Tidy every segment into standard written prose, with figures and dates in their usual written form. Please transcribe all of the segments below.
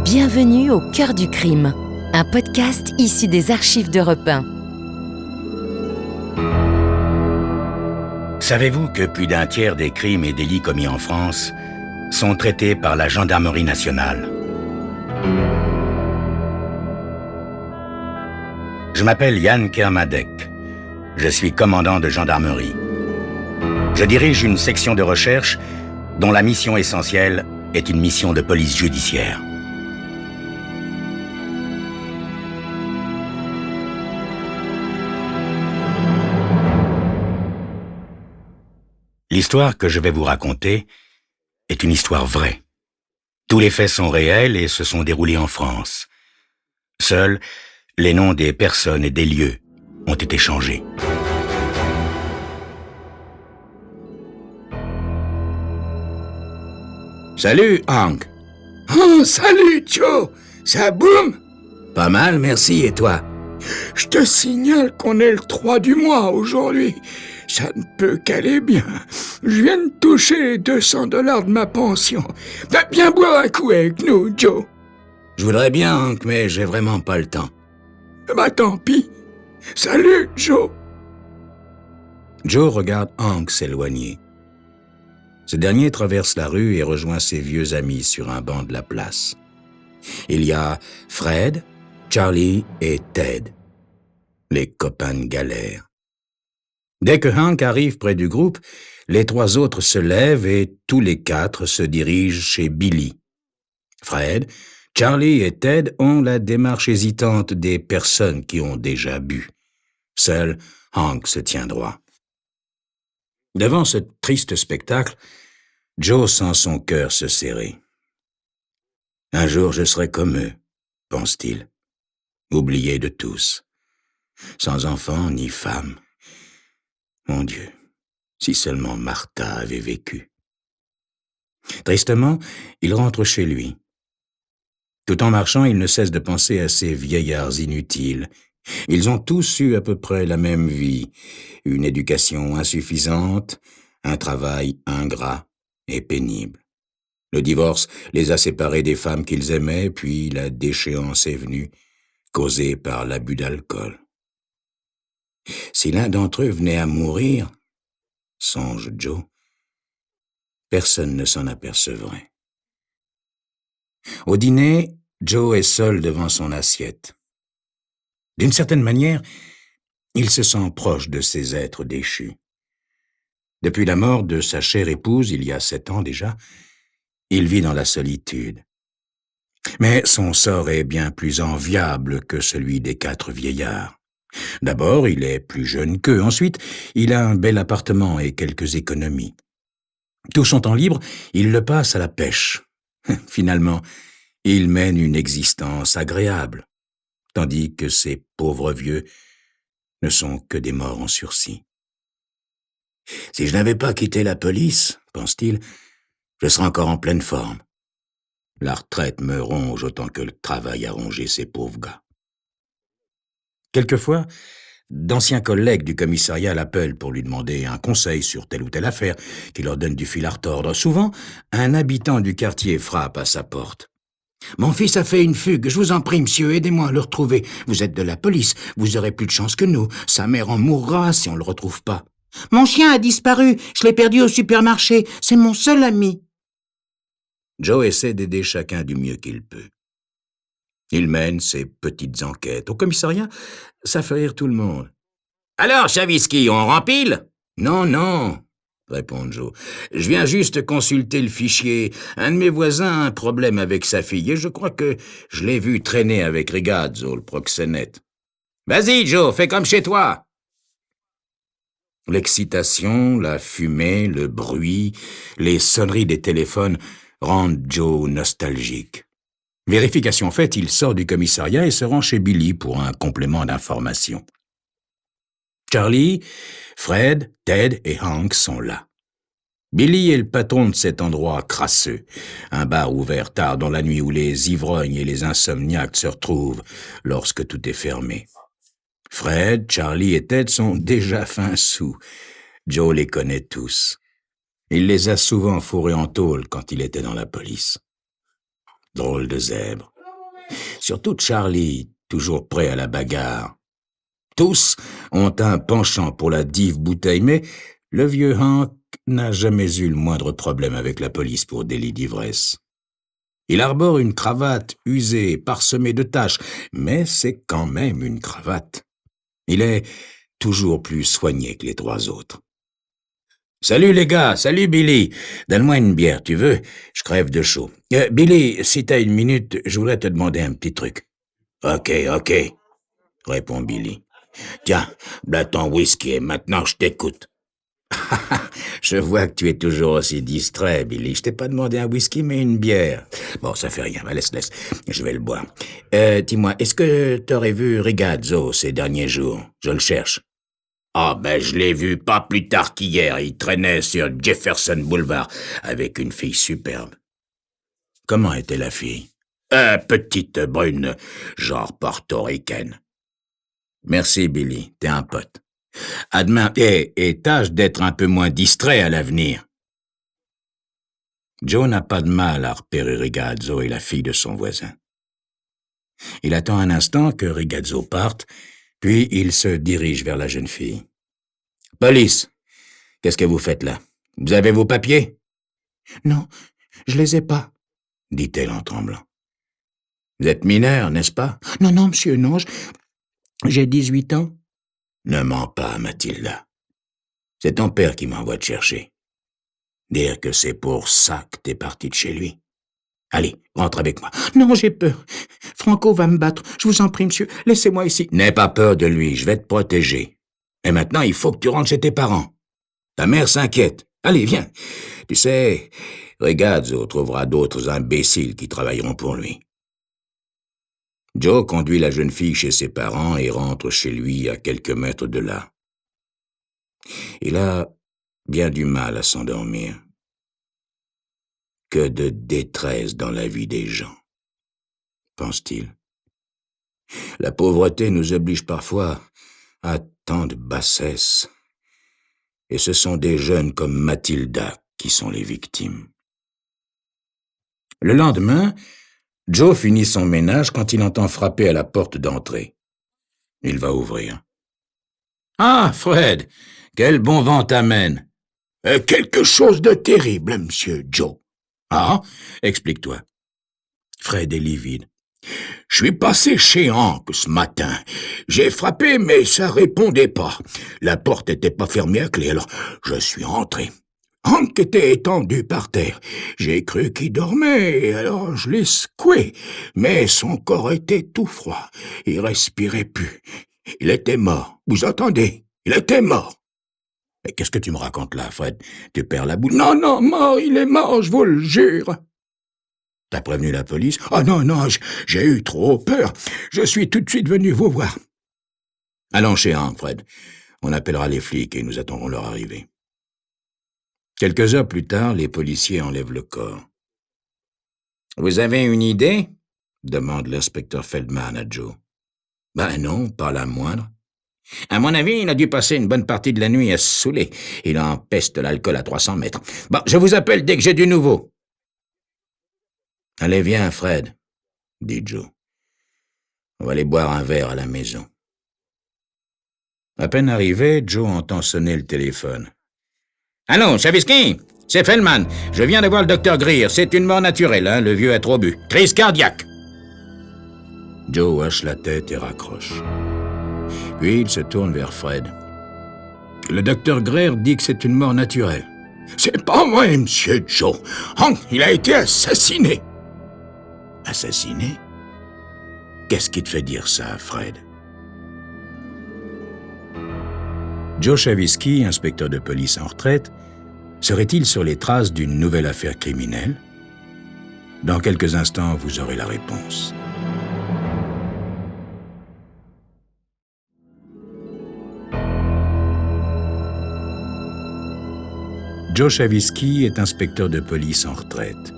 Bienvenue au cœur du crime, un podcast issu des archives d'Europe 1. Savez-vous que plus d'un tiers des crimes et délits commis en France sont traités par la gendarmerie nationale? Je m'appelle Yann Kermadec. Je suis commandant de gendarmerie. Je dirige une section de recherche dont la mission essentielle est une mission de police judiciaire. L'histoire que je vais vous raconter est une histoire vraie. Tous les faits sont réels et se sont déroulés en France. Seuls, les noms des personnes et des lieux ont été changés. Salut, Hank. Oh, salut, Joe. Ça boum? Pas mal, merci, et toi? Je te signale qu'on est le 3 du mois aujourd'hui. Ça ne peut qu'aller bien. Je viens de toucher les $200 de ma pension. Viens boire un coup avec nous, Joe. Je voudrais bien, Hank, mais j'ai vraiment pas le temps. Bah tant pis. Salut, Joe. Joe regarde Hank s'éloigner. Ce dernier traverse la rue et rejoint ses vieux amis sur un banc de la place. Il y a Fred, Charlie et Ted, les copains de galère. Dès que Hank arrive près du groupe, les trois autres se lèvent et tous les quatre se dirigent chez Billy. Fred, Charlie et Ted ont la démarche hésitante des personnes qui ont déjà bu. Seul Hank se tient droit. Devant ce triste spectacle, Joe sent son cœur se serrer. Un jour je serai comme eux, pense-t-il, oublié de tous, sans enfant ni femme. Mon Dieu, si seulement Martha avait vécu. Tristement, il rentre chez lui. Tout en marchant, il ne cesse de penser à ces vieillards inutiles. Ils ont tous eu à peu près la même vie, une éducation insuffisante, un travail ingrat et pénible. Le divorce les a séparés des femmes qu'ils aimaient, puis la déchéance est venue, causée par l'abus d'alcool. Si l'un d'entre eux venait à mourir, songe Joe, personne ne s'en apercevrait. Au dîner, Joe est seul devant son assiette. D'une certaine manière, il se sent proche de ces êtres déchus. Depuis la mort de sa chère épouse, il y a 7 ans déjà, il vit dans la solitude. Mais son sort est bien plus enviable que celui des 4 vieillards. D'abord, il est plus jeune qu'eux. Ensuite, il a un bel appartement et quelques économies. Tout son temps libre, il le passe à la pêche. Finalement, il mène une existence agréable, tandis que ces pauvres vieux ne sont que des morts en sursis. Si je n'avais pas quitté la police, pense-t-il, je serais encore en pleine forme. La retraite me ronge autant que le travail a rongé ces pauvres gars. Quelquefois, d'anciens collègues du commissariat l'appellent pour lui demander un conseil sur telle ou telle affaire, qui leur donne du fil à retordre. Souvent, un habitant du quartier frappe à sa porte. « Mon fils a fait une fugue, je vous en prie, monsieur, aidez-moi à le retrouver. Vous êtes de la police, vous aurez plus de chance que nous. Sa mère en mourra si on ne le retrouve pas. »« Mon chien a disparu, je l'ai perdu au supermarché, c'est mon seul ami. » Joe essaie d'aider chacun du mieux qu'il peut. Il mène ses petites enquêtes. Au commissariat, ça fait rire tout le monde. « Alors, Chavisky, on rempile ?»« Non, » répond Joe. « Je viens juste consulter le fichier. Un de mes voisins a un problème avec sa fille et je crois que je l'ai vu traîner avec Rigazzo, le proxénète. »« Vas-y, Joe, fais comme chez toi !» L'excitation, la fumée, le bruit, les sonneries des téléphones rendent Joe nostalgique. Vérification faite, il sort du commissariat et se rend chez Billy pour un complément d'information. Charlie, Fred, Ted et Hank sont là. Billy est le patron de cet endroit crasseux, un bar ouvert tard dans la nuit où les ivrognes et les insomniaques se retrouvent lorsque tout est fermé. Fred, Charlie et Ted sont déjà fin sous. Joe les connaît tous. Il les a souvent fourrés en tôle quand il était dans la police. Drôle de zèbre. Surtout Charlie, toujours prêt à la bagarre. Tous ont un penchant pour la dive bouteille, mais le vieux Hank n'a jamais eu le moindre problème avec la police pour délit d'ivresse. Il arbore une cravate usée, parsemée de taches, mais c'est quand même une cravate. Il est toujours plus soigné que les trois autres. « Salut les gars, salut Billy. Donne-moi une bière, tu veux? Je crève de chaud. Billy, si t'as une minute, je voudrais te demander un petit truc. »« Ok, répond Billy. « Tiens, là ton whisky et maintenant je t'écoute. » Je vois que tu es toujours aussi distrait, Billy. Je t'ai pas demandé un whisky, mais une bière. Bon, ça fait rien. Laisse. Je vais le boire. Dis-moi, est-ce que t'aurais vu Ragazzo ces derniers jours? Je le cherche. Ah, je l'ai vu pas plus tard qu'hier. Il traînait sur Jefferson Boulevard avec une fille superbe. Comment était la fille? Petite brune, genre portoricaine. Merci, Billy. T'es un pote. À demain, et tâche d'être un peu moins distrait à l'avenir. Joe n'a pas de mal à repérer Ragazzo et la fille de son voisin. Il attend un instant que Ragazzo parte, puis il se dirige vers la jeune fille. « Police, qu'est-ce que vous faites là? Vous avez vos papiers? »« Non, je les ai pas, » dit-elle en tremblant. « Vous êtes mineur, n'est-ce pas? »« Non, monsieur, non, j'ai 18 ans. » Ne mens pas, Mathilda. C'est ton père qui m'envoie te chercher. Dire que c'est pour ça que t'es parti de chez lui. Allez, rentre avec moi. Non, j'ai peur. Franco va me battre. Je vous en prie, monsieur, laissez-moi ici. N'aie pas peur de lui, je vais te protéger. Et maintenant, il faut que tu rentres chez tes parents. Ta mère s'inquiète. Allez, viens. Tu sais, Ragazzo trouvera d'autres imbéciles qui travailleront pour lui. Joe conduit la jeune fille chez ses parents et rentre chez lui à quelques mètres de là. Il a bien du mal à s'endormir. Que de détresse dans la vie des gens, pense-t-il. La pauvreté nous oblige parfois à tant de bassesse, et ce sont des jeunes comme Mathilda qui sont les victimes. Le lendemain, Joe finit son ménage quand il entend frapper à la porte d'entrée. Il va ouvrir. « Ah, Fred, quel bon vent t'amène. »« Quelque chose de terrible, monsieur Joe. »« Ah, explique-toi. » Fred est livide. « Je suis passé chez Hank ce matin. J'ai frappé, mais ça répondait pas. La porte était pas fermée à clé, alors je suis rentré. Hank était étendu par terre. J'ai cru qu'il dormait, alors je l'ai secoué. Mais son corps était tout froid. Il respirait plus. Il était mort. Vous entendez? Il était mort. » « Mais qu'est-ce que tu me racontes là, Fred? Tu perds la boule. »« Non, mort, il est mort, je vous le jure. » « T'as prévenu la police? »« Oh non, j'ai eu trop peur. Je suis tout de suite venu vous voir. »« Allons chez Hank, Fred. On appellera les flics et nous attendrons leur arrivée. » Quelques heures plus tard, les policiers enlèvent le corps. « Vous avez une idée? » demande l'inspecteur Feldman à Joe. « Non, pas la moindre. À mon avis, il a dû passer une bonne partie de la nuit à se saouler. Il empeste l'alcool à 300 mètres. Bon, je vous appelle dès que j'ai du nouveau. »« Allez, viens, Fred, » dit Joe. « On va aller boire un verre à la maison. » À peine arrivé, Joe entend sonner le téléphone. « Allô, Chavisky? C'est Feldman. Je viens de voir le docteur Greer. C'est une mort naturelle, hein, le vieux a trop bu. Crise cardiaque. » Joe hoche la tête et raccroche. Puis il se tourne vers Fred. « Le docteur Greer dit que c'est une mort naturelle. »« C'est pas vrai, monsieur Joe. Hank, il a été assassiné. »« Assassiné? Qu'est-ce qui te fait dire ça, Fred? » Joe Chavisky, inspecteur de police en retraite, serait-il sur les traces d'une nouvelle affaire criminelle? Dans quelques instants, vous aurez la réponse. Joe Chavisky est inspecteur de police en retraite.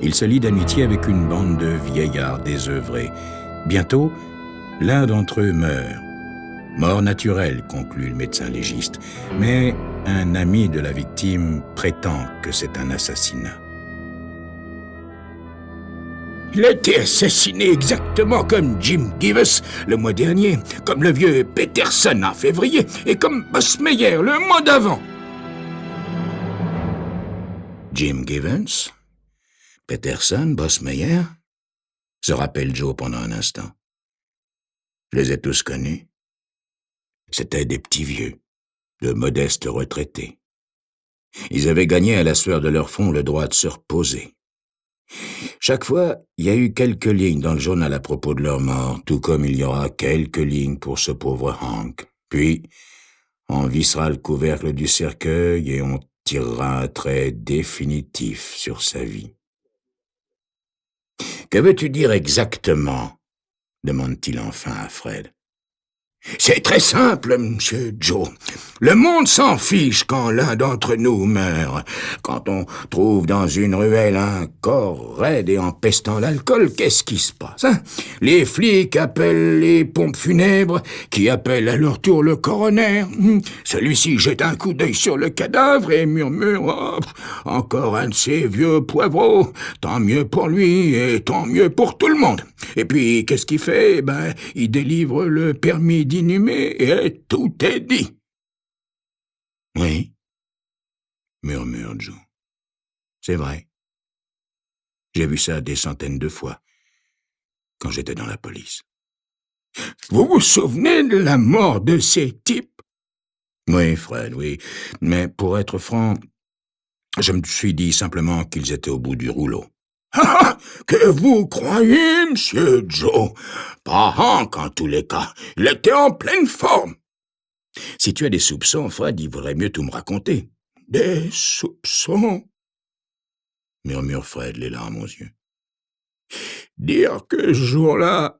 Il se lie d'amitié avec une bande de vieillards désœuvrés. Bientôt, l'un d'entre eux meurt. Mort naturelle, conclut le médecin légiste, mais un ami de la victime prétend que c'est un assassinat. Il a été assassiné exactement comme Jim Givens le mois dernier, comme le vieux Peterson en février et comme Boss Meyer le mois d'avant. Jim Givens, Peterson, Boss Meyer, se rappelle Joe pendant un instant. Je les ai tous connus. C'étaient des petits vieux, de modestes retraités. Ils avaient gagné à la sueur de leur front le droit de se reposer. Chaque fois, il y a eu quelques lignes dans le journal à propos de leur mort, tout comme il y aura quelques lignes pour ce pauvre Hank. Puis, on vissera le couvercle du cercueil et on tirera un trait définitif sur sa vie. « Que veux-tu dire exactement ?» demande-t-il enfin à Fred. « C'est très simple, Monsieur Joe. Le monde s'en fiche quand l'un d'entre nous meurt. Quand on trouve dans une ruelle un corps raide et empestant l'alcool, qu'est-ce qui se passe, hein? Les flics appellent les pompes funèbres, qui appellent à leur tour le coroner. Celui-ci jette un coup d'œil sur le cadavre et murmure « Oh, encore un de ces vieux poivreaux. Tant mieux pour lui et tant mieux pour tout le monde. » Et puis, qu'est-ce qu'il fait? Il délivre le permis d'inhumer et tout est dit. « Oui, » murmure Joe. « C'est vrai. J'ai vu ça des centaines de fois, quand j'étais dans la police. » Vous vous souvenez de la mort de ces types? Oui, Fred, oui. Mais pour être franc, je me suis dit simplement qu'ils étaient au bout du rouleau. Ah, que vous croyez, Monsieur Joe? Pas Hank, en tous les cas. Il était en pleine forme. Si tu as des soupçons, Fred, il vaudrait mieux tout me raconter. Des soupçons? Murmure Fred, les larmes aux yeux. Dire que ce jour-là,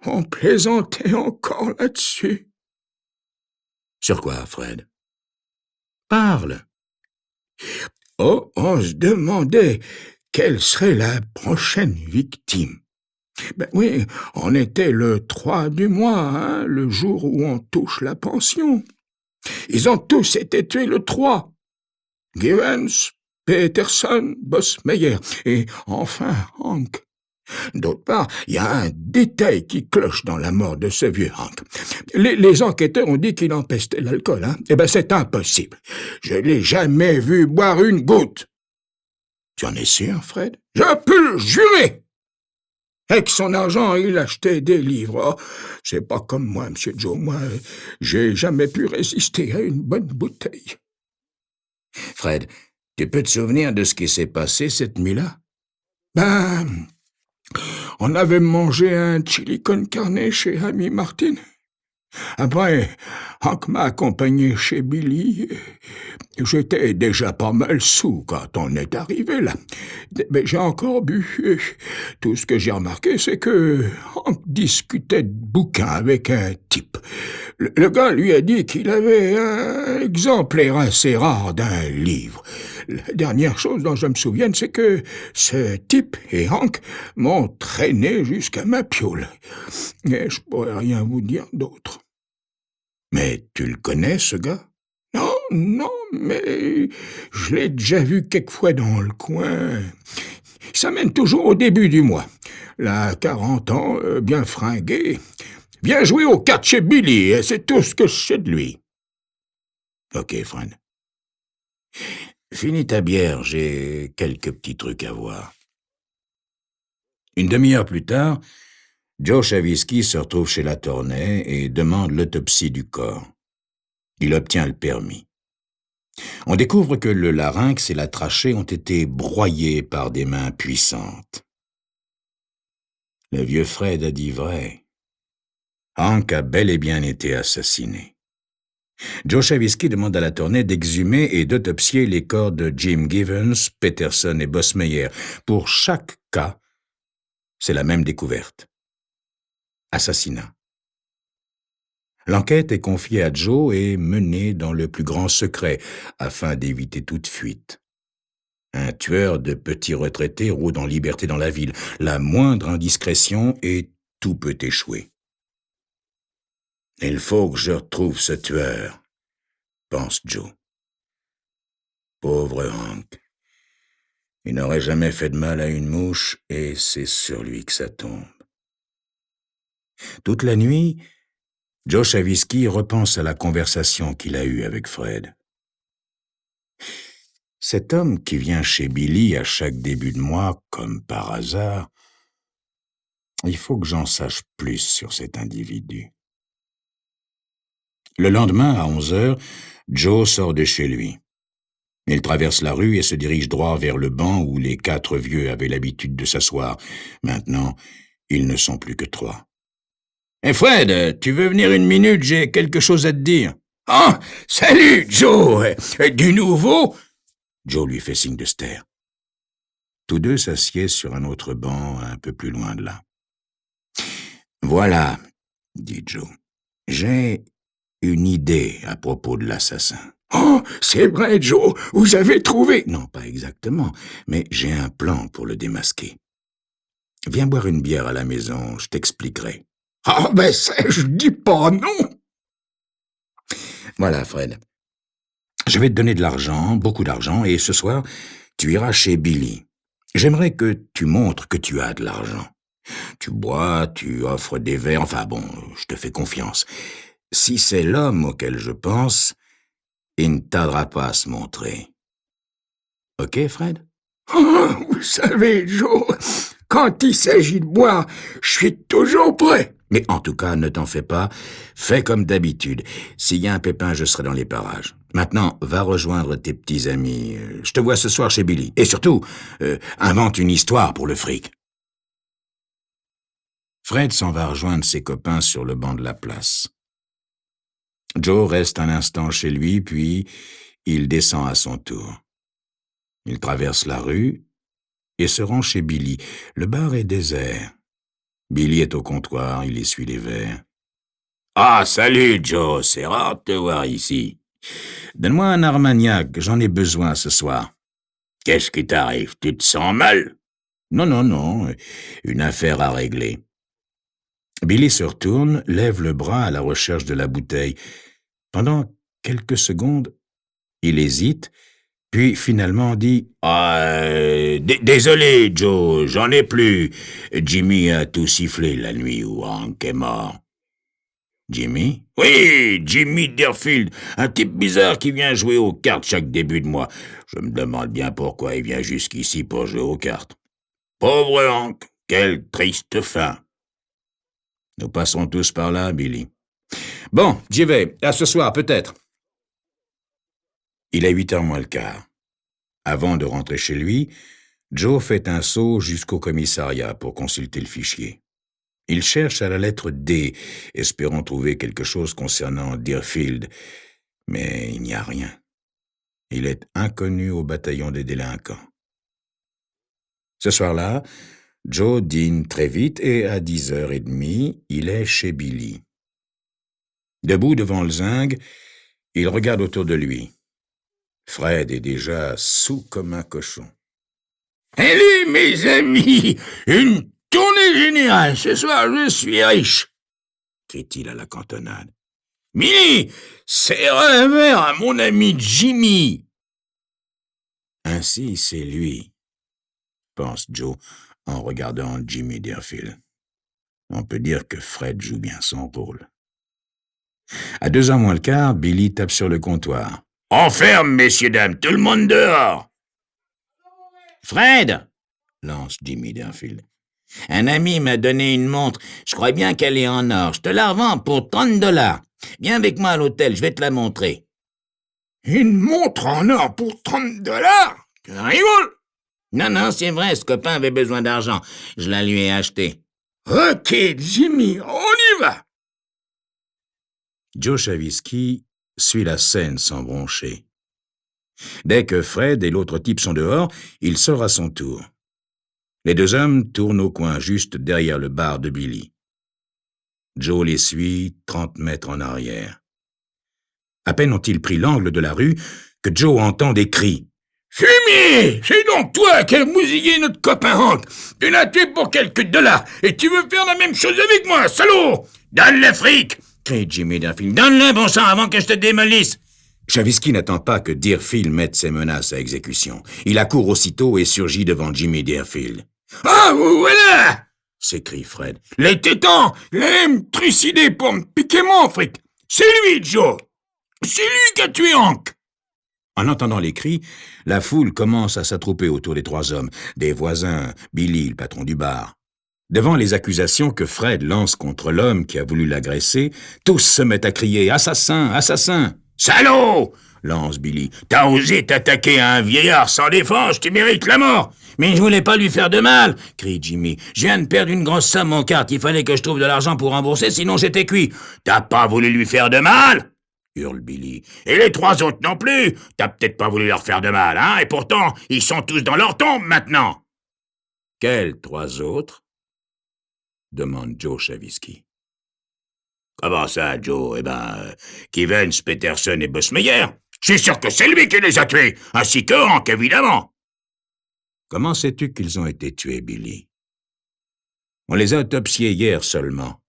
on plaisantait encore là-dessus. Sur quoi, Fred? Parle. Oh, on se demandait quelle serait la prochaine victime. Oui, on était le 3 du mois, hein, le jour où on touche la pension. Ils ont tous été tués le 3. Givens, Peterson, Boss Meyer et enfin Hank. D'autre part, il y a un détail qui cloche dans la mort de ce vieux Hank. Les enquêteurs ont dit qu'il empestait l'alcool, hein? C'est impossible. Je l'ai jamais vu boire une goutte. Tu en es sûr, Fred? Je peux le jurer! Avec son argent, il achetait des livres. Oh, c'est pas comme moi, Monsieur Joe. Moi, j'ai jamais pu résister à une bonne bouteille. Fred, tu peux te souvenir de ce qui s'est passé cette nuit-là? On avait mangé un chili con carne chez Amy Martin. Après, Hank m'a accompagné chez Billy. J'étais déjà pas mal saoul quand on est arrivé là. Mais j'ai encore bu. Tout ce que j'ai remarqué, c'est que Hank discutait de bouquins avec un type. Le gars lui a dit qu'il avait un exemplaire assez rare d'un livre. La dernière chose dont je me souviens, c'est que ce type et Hank m'ont traîné jusqu'à ma piole. Et je pourrais rien vous dire d'autre. Mais tu le connais, ce gars? Non, mais je l'ai déjà vu quelquefois dans le coin. Il s'amène toujours au début du mois. Là, 40 ans, bien fringué. Viens jouer aux cartes chez Billy, et c'est tout ce que je sais de lui. Ok, Fred. Finis ta bière, j'ai quelques petits trucs à voir. Une demi-heure plus tard, Joe Chavisky se retrouve chez Latourney et demande l'autopsie du corps. Il obtient le permis. On découvre que le larynx et la trachée ont été broyés par des mains puissantes. Le vieux Fred a dit vrai. Hank a bel et bien été assassiné. Joe Chavisky demande à Latourney d'exhumer et d'autopsier les corps de Jim Givens, Peterson et Boss Meyer. Pour chaque cas, c'est la même découverte. Assassinat. L'enquête est confiée à Joe et menée dans le plus grand secret afin d'éviter toute fuite. Un tueur de petits retraités rôde en liberté dans la ville. La moindre indiscrétion et tout peut échouer. « Il faut que je retrouve ce tueur », pense Joe. Pauvre Hank. Il n'aurait jamais fait de mal à une mouche, et c'est sur lui que ça tombe. Toute la nuit, Joe Chavisky repense à la conversation qu'il a eue avec Fred. Cet homme qui vient chez Billy à chaque début de mois, comme par hasard, il faut que j'en sache plus sur cet individu. Le lendemain, à 11h, Joe sort de chez lui. Il traverse la rue et se dirige droit vers le banc où les 4 vieux avaient l'habitude de s'asseoir. Maintenant, ils ne sont plus que 3. « Hey Fred, tu veux venir une minute, j'ai quelque chose à te dire. »« Ah, salut Joe, du nouveau ?» Joe lui fait signe de se taire. Tous deux s'assiedent sur un autre banc un peu plus loin de là. « Voilà, » dit Joe, « j'ai une idée à propos de l'assassin. »« Oh, c'est vrai, Joe, vous avez trouvé... » »« Non, pas exactement, mais j'ai un plan pour le démasquer. Viens boire une bière à la maison, je t'expliquerai. »« Ah, ben ça, je dis pas non !» Voilà, Fred. Je vais te donner de l'argent, beaucoup d'argent, et ce soir, tu iras chez Billy. J'aimerais que tu montres que tu as de l'argent. Tu bois, tu offres des verres, enfin bon, je te fais confiance. Si c'est l'homme auquel je pense, il ne tardera pas à se montrer. Ok, Fred? Oh, vous savez, Joe, quand il s'agit de boire, je suis toujours prêt. Mais en tout cas, ne t'en fais pas, fais comme d'habitude. S'il y a un pépin, je serai dans les parages. Maintenant, va rejoindre tes petits amis. Je te vois ce soir chez Billy. Et surtout, invente une histoire pour le fric. Fred s'en va rejoindre ses copains sur le banc de la place. Joe reste un instant chez lui, puis il descend à son tour. Il traverse la rue et se rend chez Billy. Le bar est désert. Billy est au comptoir, il essuie les verres. « Ah, salut, Joe, c'est rare de te voir ici. Donne-moi un Armagnac, j'en ai besoin ce soir. »« Qu'est-ce qui t'arrive, tu te sens mal ?»« Non, une affaire à régler. » Billy se retourne, lève le bras à la recherche de la bouteille. Pendant quelques secondes, il hésite, puis finalement dit « Désolé, Joe, j'en ai plus. Jimmy a tout sifflé la nuit où Hank est mort. » « Jimmy ?»« Oui, Jimmy Deerfield, un type bizarre qui vient jouer aux cartes chaque début de mois. Je me demande bien pourquoi il vient jusqu'ici pour jouer aux cartes. Pauvre Hank, quelle triste fin. » Nous passons tous par là, Billy. Bon, j'y vais. À ce soir, peut-être. Il est 8h moins le quart. Avant de rentrer chez lui, Joe fait un saut jusqu'au commissariat pour consulter le fichier. Il cherche à la lettre D, espérant trouver quelque chose concernant Deerfield, mais il n'y a rien. Il est inconnu au bataillon des délinquants. Ce soir-là, Joe dîne très vite et à 10h30, il est chez Billy. Debout devant le zinc, il regarde autour de lui. Fred est déjà saoul comme un cochon. « Allez, mes amis, une tournée générale, ce soir je suis riche !» crie-t-il à la cantonade. « Billy, serre un verre à mon ami Jimmy !» Ainsi, c'est lui, pense Joe en regardant Jimmy Deerfield. On peut dire que Fred joue bien son rôle. À 2h moins le quart, Billy tape sur le comptoir. « On ferme, messieurs, dames, tout le monde dehors !»« Fred !» lance Jimmy Deerfield. « Un ami m'a donné une montre. Je crois bien qu'elle est en or. Je te la revends pour $30. Viens avec moi à l'hôtel, je vais te la montrer. »« Une montre en or pour $30 ? Tu rigoles !»« Non, c'est vrai, ce copain avait besoin d'argent. Je la lui ai achetée. »« Ok, Jimmy, on y va !» Joe Chavisky suit la scène sans broncher. Dès que Fred et l'autre type sont dehors, il sort à son tour. Les deux hommes tournent au coin, juste derrière le bar de Billy. Joe les suit 30 mètres en arrière. À peine ont-ils pris l'angle de la rue que Joe entend des cris. « Fumier, c'est donc toi qui as mousillé notre copain Hank. Tu l'as tué pour quelques dollars et tu veux faire la même chose avec moi, salaud !»« Donne le fric !» crie Jimmy Deerfield. « Donne-le, bon sang, avant que je te démolisse !»« Chavisky n'attend pas que Deerfield mette ses menaces à exécution. Il accourt aussitôt et surgit devant Jimmy Deerfield. « Ah, vous voilà !» s'écrie Fred. « Les tétans, il allait me trucider pour me piquer mon fric. C'est lui, Joe. C'est lui qui a tué Hank. » En entendant les cris, la foule commence à s'attrouper autour des trois hommes, des voisins, Billy, le patron du bar. Devant les accusations que Fred lance contre l'homme qui a voulu l'agresser, tous se mettent à crier « Assassin! Assassin !»« Salaud !» lance Billy. « T'as osé t'attaquer à un vieillard sans défense, tu mérites la mort !»« Mais je voulais pas lui faire de mal !» crie Jimmy. « Je viens de perdre une grosse somme en carte, il fallait que je trouve de l'argent pour rembourser, sinon j'étais cuit. »« T'as pas voulu lui faire de mal !» hurle Billy. « Et les trois autres non plus. T'as peut-être pas voulu leur faire de mal, hein, et pourtant, ils sont tous dans leur tombe maintenant. »« Quels trois autres ?» demande Joe Chavisky. « Comment ça, Joe? Kivens, Peterson et Bosmeyer. Je suis sûr que c'est lui qui les a tués, ainsi que Hank, évidemment. »« Comment sais-tu qu'ils ont été tués, Billy? On les a autopsiés hier seulement.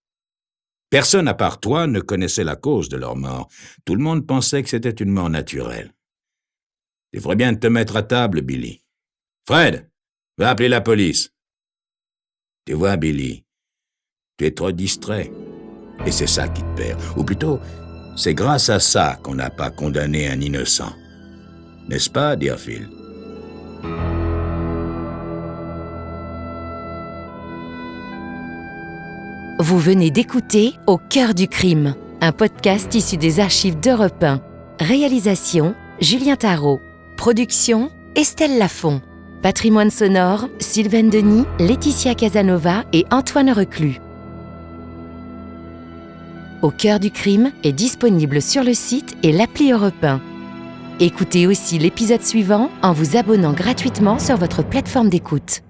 Personne à part toi ne connaissait la cause de leur mort. Tout le monde pensait que c'était une mort naturelle. Tu ferais bien de te mettre à table, Billy. Fred, va appeler la police. Tu vois, Billy, tu es trop distrait. Et c'est ça qui te perd. Ou plutôt, c'est grâce à ça qu'on n'a pas condamné un innocent. N'est-ce pas, Deerfield? Vous venez d'écouter Au cœur du crime, un podcast issu des archives d'Europe 1. Réalisation, Julien Tarot. Production, Estelle Lafont. Patrimoine sonore, Sylvain Denis, Laetitia Casanova et Antoine Reclus. Au cœur du crime est disponible sur le site et l'appli Europe 1. Écoutez aussi l'épisode suivant en vous abonnant gratuitement sur votre plateforme d'écoute.